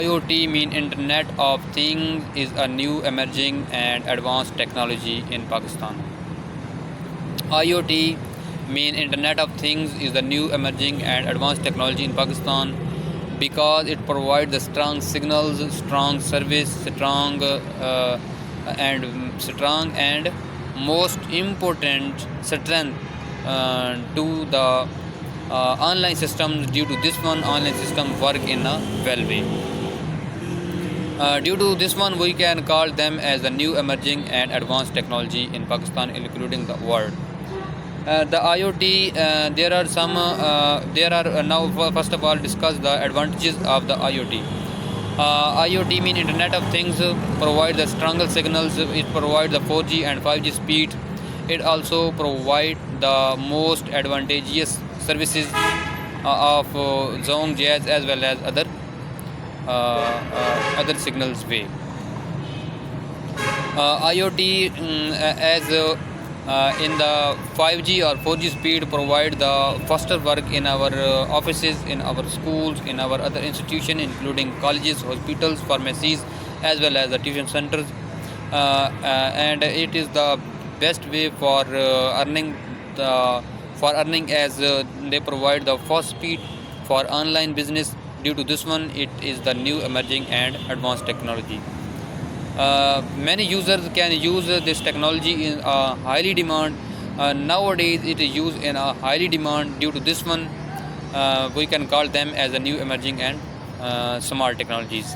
IoT mean Internet of Things is a new emerging and advanced technology in Pakistan. IoT mean Internet of Things is the new emerging and advanced technology in Pakistan because it provides the strong signals, strong service, strong and most important strength to the online systems. Due to this one, online system work in a well way. Due to this one, we can call them as the new emerging and advanced technology in Pakistan, including the world. The IoT, there are now first of all discuss the advantages of the IoT. IoT mean Internet of Things, provide the stronger signals. It provides the 4G and 5G speed. It also provide the most advantageous services of Zong, Jazz as well as other signals way. IoT as in the 5G or 4G speed provide the faster work in our offices, in our schools, in our other institutions, including colleges, hospitals, pharmacies, as well as the tuition centers. And it is the best way for earning as they provide the fast speed for online business. Due to this one, it is the new emerging and advanced technology. Many users can use this technology in a highly demand. Nowadays, it is used in a highly demand. Due to this one, we can call them as a new emerging and smart technologies.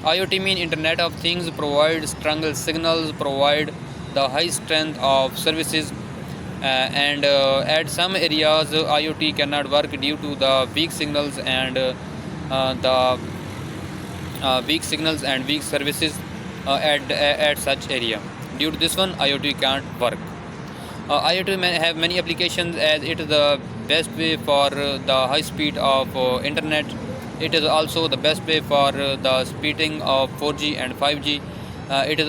IoT mean Internet of Things, provide stronger signals, provide the high strength of services, and at some areas IoT cannot work due to the weak signals and the weak signals and weak services at such area. Due to this one, IoT can't work. IoT may have many applications as it is the best way for the high speed of internet. It is also the best way for the speeding of 4G and 5G. It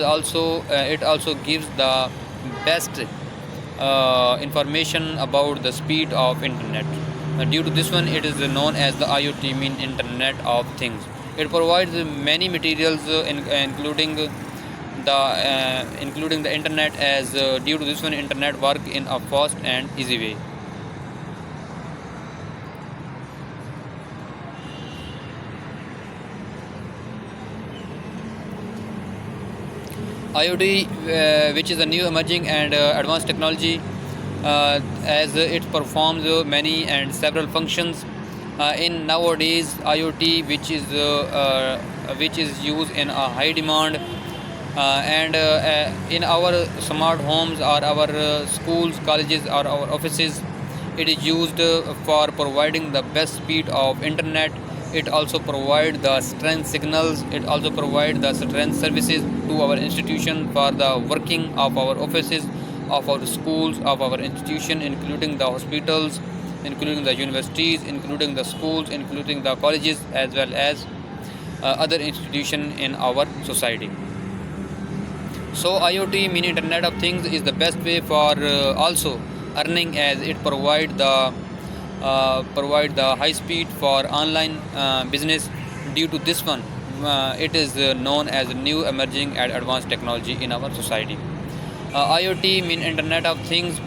also gives the best information about the speed of internet. Due to this one, it is known as the IoT mean Internet of Things. It provides many materials, including the internet. As due to this one, internet work in a fast and easy way. IoT, which is a new emerging and advanced technology, as it performs many and several functions. In nowadays, IoT, which is used in a high demand, and in our smart homes or our schools, colleges, or our offices, it is used for providing the best speed of internet. It also provides the strength signals. It also provides the strength services to our institution for the working of our offices, of our schools, of our institution, including the hospitals, including the universities, including the schools, including the colleges, as well as other institutions in our society. So IoT mean Internet of Things is the best way for also earning, as it provide the high speed for online business. Due to this one, it is known as a new emerging and advanced technology in our society. IoT mean Internet of Things